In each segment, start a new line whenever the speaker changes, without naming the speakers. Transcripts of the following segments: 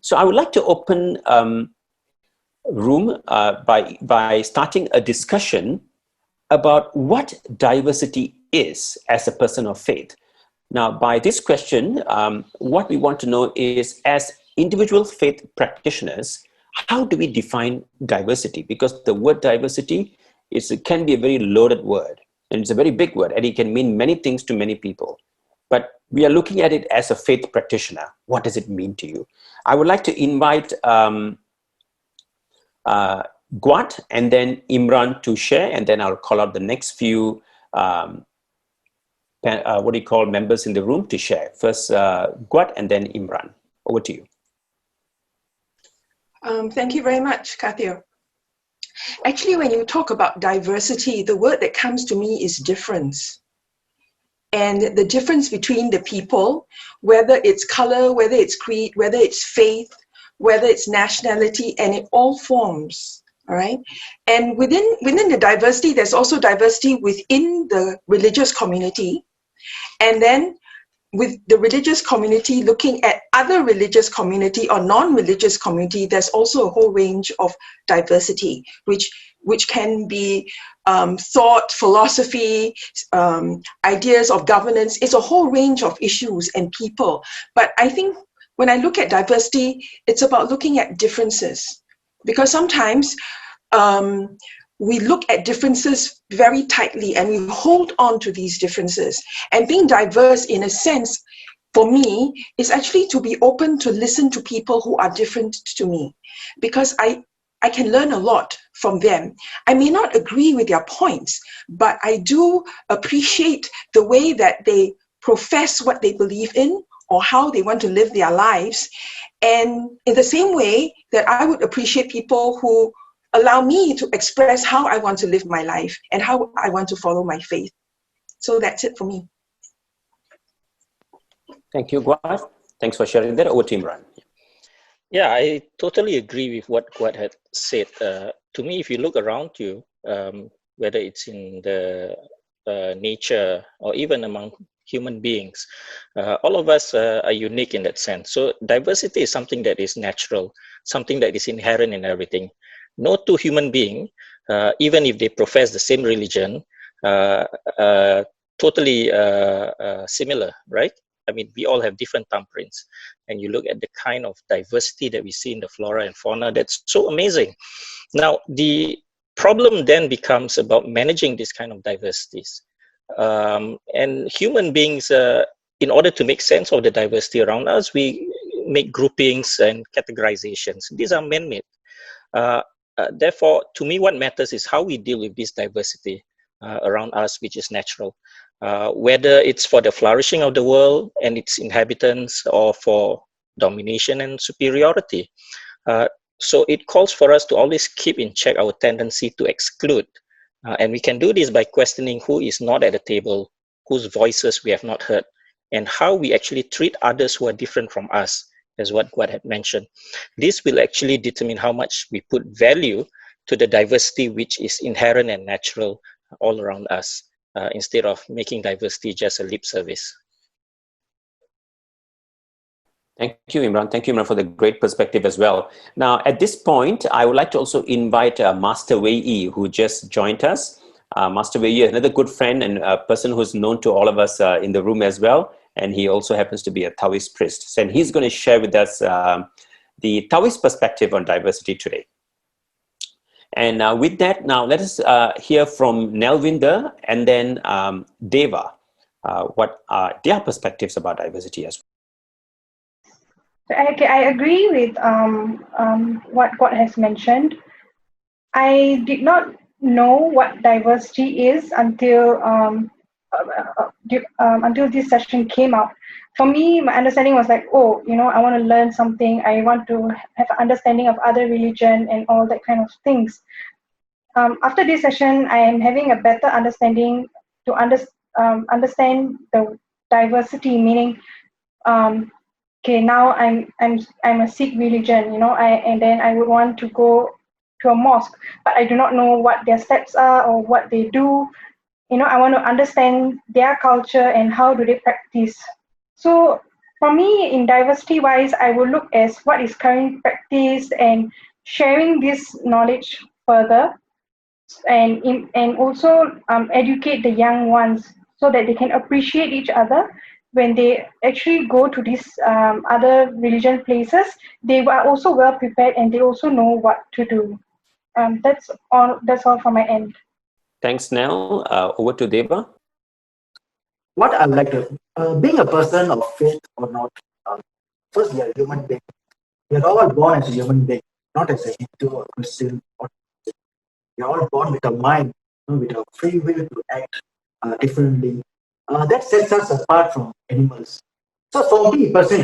So I would like to open room by starting a discussion about what diversity is as a person of faith. Now, by this question, what we want to know is, as individual faith practitioners, how do we define diversity? Because the word diversity can be a very loaded word, and it's a very big word, and it can mean many things to many people. But we are looking at it as a faith practitioner. What does it mean to you? I would like to invite Gwat and then Imran to share, and then I'll call out the next few members in the room to share. First, Gwat and then Imran. Over to you.
Thank you very much, Kathir. Actually, when you talk about diversity, the word that comes to me is difference. And the difference between the people, whether it's color, whether it's creed, whether it's faith, whether it's nationality, and in all forms, all right? And within the diversity, there's also diversity within the religious community. And then with the religious community looking at other religious community or non-religious community, there's also a whole range of diversity, which can be thought, philosophy, ideas of governance. It's a whole range of issues and people. But I think when I look at diversity, it's about looking at differences, because sometimes we look at differences very tightly and we hold on to these differences. And being diverse, in a sense, for me, is actually to be open to listen to people who are different to me, because I can learn a lot from them. I may not agree with their points, but I do appreciate the way that they profess what they believe in or how they want to live their lives. And in the same way that I would appreciate people who allow me to express how I want to live my life and how I want to follow my faith. So that's it for me.
Thank you, Gwat. Thanks for sharing that. Over to Imran.
Yeah, I totally agree with what Gwat had said. To me, if you look around you, whether it's in the nature or even among human beings, all of us are unique in that sense. So diversity is something that is natural, something that is inherent in everything. No two human being, even if they profess the same religion, totally similar, right? I mean, we all have different thumbprints, and you look at the kind of diversity that we see in the flora and fauna, that's so amazing. Now, the problem then becomes about managing this kind of diversities. And human beings, in order to make sense of the diversity around us, we make groupings and categorizations. These are man-made. Therefore, to me, what matters is how we deal with this diversity around us, which is natural. Whether it's for the flourishing of the world and its inhabitants or for domination and superiority. So it calls for us to always keep in check our tendency to exclude. And we can do this by questioning who is not at the table, whose voices we have not heard, and how we actually treat others who are different from us, as what Gwat had mentioned. This will actually determine how much we put value to the diversity which is inherent and natural all around us, instead of making diversity just a lip service.
Thank you, Imran. Thank you, Imran, for the great perspective as well. Now, at this point, I would like to also invite Master Wei Yi, who just joined us. Master Wei Yi, another good friend and a person who's known to all of us in the room as well. And he also happens to be a Taoist priest. And he's going to share with us the Taoist perspective on diversity today. And with that, now let us hear from Nelvinder and then Deva, what are their perspectives about diversity as well.
I agree with what God has mentioned. I did not know what diversity is until this session came out. For me, my understanding was like, oh, I want to learn something. I want to have an understanding of other religion and all that kind of things. After this session, I am having a better understanding to understand the diversity. Meaning, okay, now I'm a Sikh religion. And then I would want to go to a mosque, but I do not know what their steps are or what they do. I want to understand their culture and how do they practice. So For me, in diversity-wise, I will look as what is current practice and sharing this knowledge further, and also educate the young ones so that they can appreciate each other. When they actually go to these other religion places, they are also well prepared and they also know what to do. That's all. That's all from my end.
Thanks, Nell. Over to Deva.
What I like to, being a person of faith or not, first we are a human being. We are all born as a human being, not as a Hindu or Christian. We are all born with a mind, with a free will to act differently. That sets us apart from animals. So for me, personally,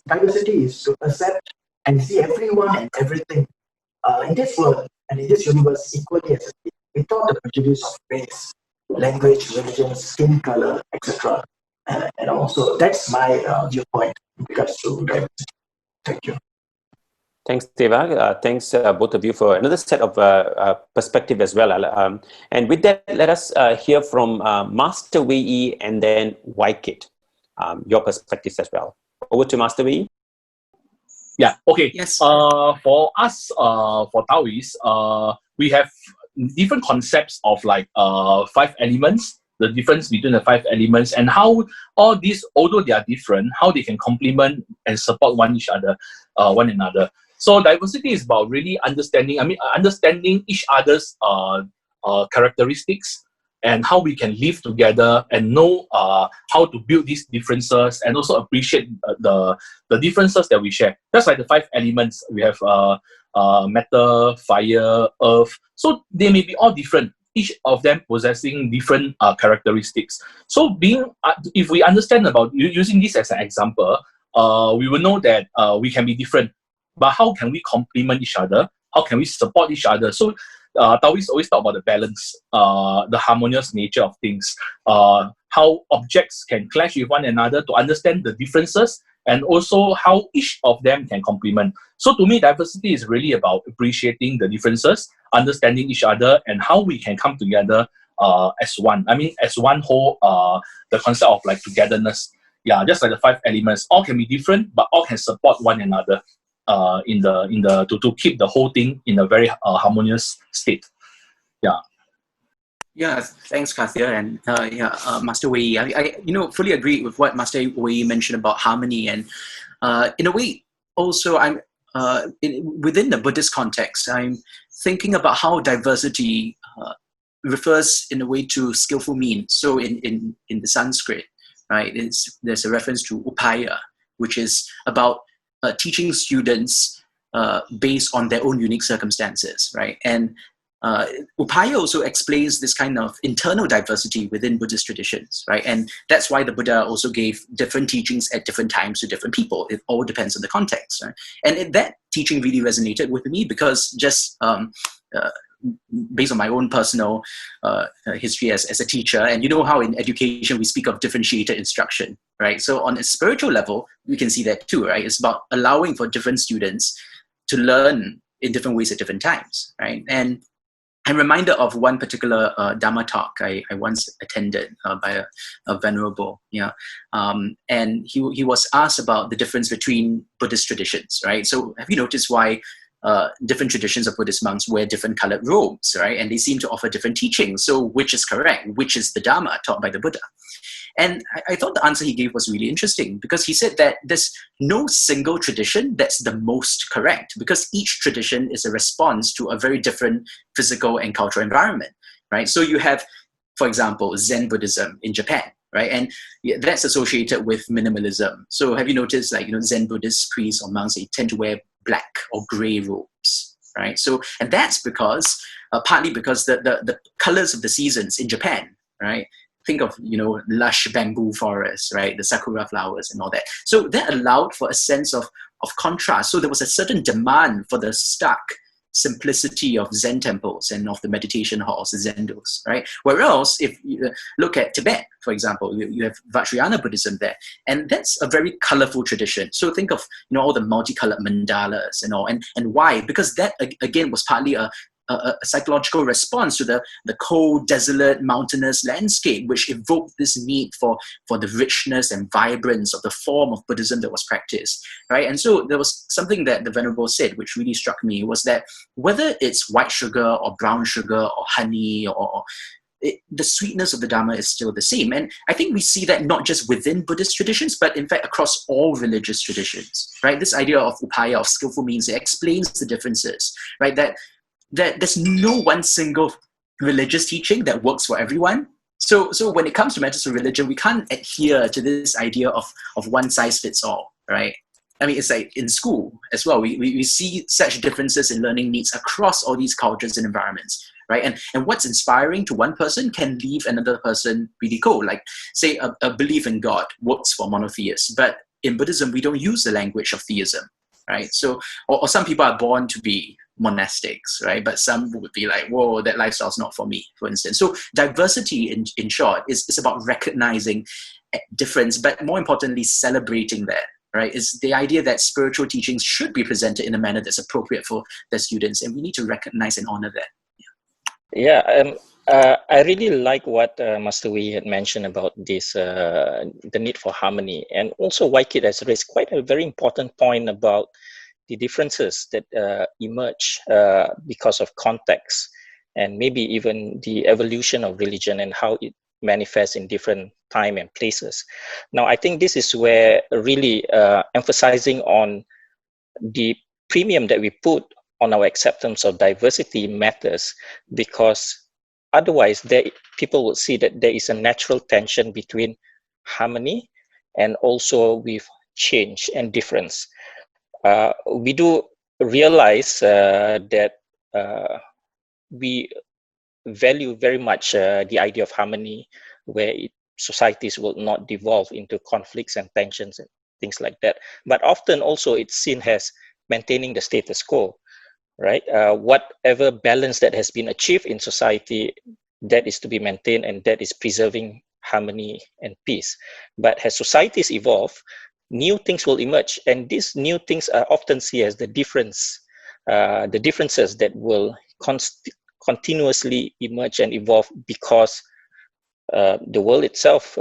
diversity is to accept and see everyone and everything in this world and in this universe equally as a being, without the prejudice of race, language, religion, skin color, etc. And also, that's my viewpoint in regards to diversity. Thank you.
Thanks, Deva. Thanks, both of you, for another set of perspective as well. And with that, let us hear from Master Wei and then Waikit, your perspectives as well. Over to Master Wei.
Yeah, okay.
Yes.
For us, for Taoists, we have different concepts of like 5 elements, the difference between the 5 elements, and how all these, although they are different, how they can complement and support one another. So diversity is about really understanding each other's characteristics and how we can live together and know how to build these differences and also appreciate the differences that we share. That's like the 5 elements. We have matter, fire, earth. So they may be all different, each of them possessing different characteristics. So if we understand about using this as an example, we will know that we can be different, but how can we complement each other? How can we support each other? So Taoists always talk about the balance, the harmonious nature of things, how objects can clash with one another, to understand the differences, and also how each of them can complement. So to me, diversity is really about appreciating the differences, understanding each other, and how we can come together as one. As one whole, the concept of like togetherness. Yeah, just like the 5 elements, all can be different, but all can support one another. To keep the whole thing in a very harmonious state.
Yeah, thanks, Kathir, and Master Wei. I fully agree with what Master Wei mentioned about harmony, and in a way, also I'm within the Buddhist context, I'm thinking about how diversity refers in a way to skillful means. So in the Sanskrit, right, there's a reference to upaya, which is about teaching students based on their own unique circumstances, right? And upaya also explains this kind of internal diversity within Buddhist traditions, right? And that's why the Buddha also gave different teachings at different times to different people. It all depends on the context, right? And that teaching really resonated with me because just based on my own personal history as a teacher, and you know how in education we speak of differentiated instruction, right? So on a spiritual level, we can see that too, right? It's about allowing for different students to learn in different ways at different times, right? And I'm reminded of one particular Dhamma talk I once attended by a venerable, and he was asked about the difference between Buddhist traditions, right? So have you noticed why different traditions of Buddhist monks wear different colored robes, right? And they seem to offer different teachings. So which is correct? Which is the Dharma taught by the Buddha? And I thought the answer he gave was really interesting because he said that there's no single tradition that's the most correct because each tradition is a response to a very different physical and cultural environment, right? So you have, for example, Zen Buddhism in Japan, right? And that's associated with minimalism. So have you noticed, like, Zen Buddhist priests or monks, they tend to wear black or gray robes, right? So, and that's because, partly because the colors of the seasons in Japan, right? Think of, lush bamboo forests, right? The sakura flowers and all that. So that allowed for a sense of contrast. So there was a certain demand for the stark simplicity of Zen temples and of the meditation halls, the zendos, right? Whereas if you look at Tibet, for example, you have Vajrayana Buddhism there, and that's a very colorful tradition. So think of all the multicolored mandalas and all, and why? Because that again was partly a a psychological response to the cold, desolate, mountainous landscape, which evoked this need for the richness and vibrance of the form of Buddhism that was practiced, right? And so there was something that the Venerable said, which really struck me, was that whether it's white sugar or brown sugar or honey or the sweetness of the Dharma is still the same. And I think we see that not just within Buddhist traditions, but in fact across all religious traditions, right? This idea of upaya, of skillful means, it explains the differences, right? That there's no one single religious teaching that works for everyone. So when it comes to matters of religion, we can't adhere to this idea of one size fits all, right? I mean, it's like in school as well. We see such differences in learning needs across all these cultures and environments, right? And what's inspiring to one person can leave another person really cold. Like, say, a belief in God works for monotheists, but in Buddhism, we don't use the language of theism, right? So, or some people are born to be monastics, right? But some would be like, whoa, that lifestyle's not for me, for instance. So diversity, in short, is about recognizing difference, but more importantly, celebrating that, right? Is the idea that spiritual teachings should be presented in a manner that's appropriate for the students, and we need to recognize and honor that.
Yeah, I really like what Master Wei had mentioned about this, the need for harmony. And also Waikid has raised quite a very important point about the differences that emerge because of context, and maybe even the evolution of religion and how it manifests in different time and places. Now, I think this is where really emphasizing on the premium that we put on our acceptance of diversity matters, because otherwise people will see that there is a natural tension between harmony and also with change and difference. We do realize that we value very much the idea of harmony, where societies will not devolve into conflicts and tensions and things like that. But often also it's seen as maintaining the status quo, right? Whatever balance that has been achieved in society, that is to be maintained, and that is preserving harmony and peace. But as societies evolve, new things will emerge, and these new things are often seen as the differences that will continuously emerge and evolve, because the world itself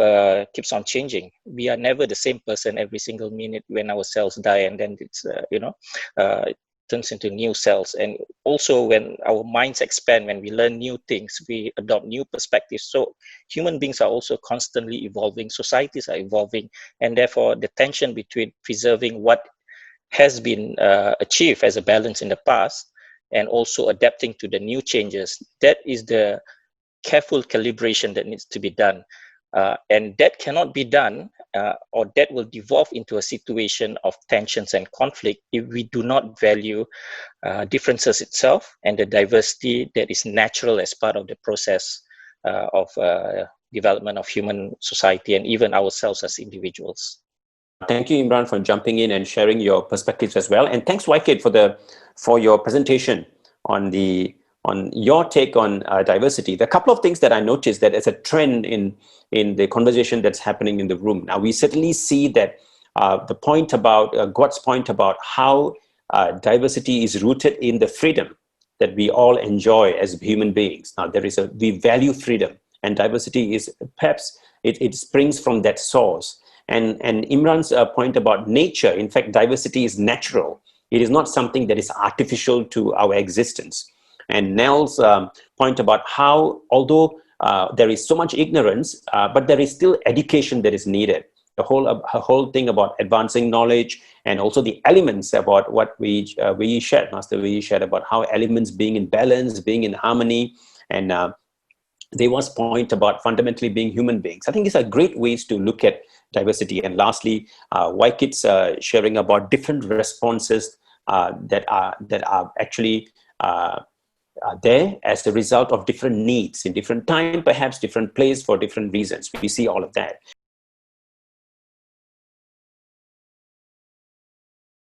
keeps on changing. We are never the same person every single minute when our cells die, and then it's it turns into new cells. And also when our minds expand, when we learn new things, we adopt new perspectives. So human beings are also constantly evolving, societies are evolving, and therefore the tension between preserving what has been achieved as a balance in the past and also adapting to the new changes, that is the careful calibration that needs to be done. And that cannot be done, or that will devolve into a situation of tensions and conflict if we do not value differences itself and the diversity that is natural as part of the process of development of human society and even ourselves as individuals.
Thank you, Imran, for jumping in and sharing your perspectives as well. And thanks, Waikid, for your presentation on your take on diversity. There are a couple of things that I noticed that as a trend in the conversation that's happening in the room. Now, we certainly see that the point about, God's point about how diversity is rooted in the freedom that we all enjoy as human beings. Now, we value freedom, and diversity is perhaps, it springs from that source. And Imran's point about nature, in fact, diversity is natural. It is not something that is artificial to our existence. And Nell's point about how, although there is so much ignorance, but there is still education that is needed. The whole thing about advancing knowledge, and also the elements about what we shared, Master we shared about how elements being in balance, being in harmony, and there was point about fundamentally being human beings. I think these are great ways to look at diversity. And lastly, Waikid's sharing about different responses that are actually there as the result of different needs in different time, perhaps different place for different reasons. We see all of that.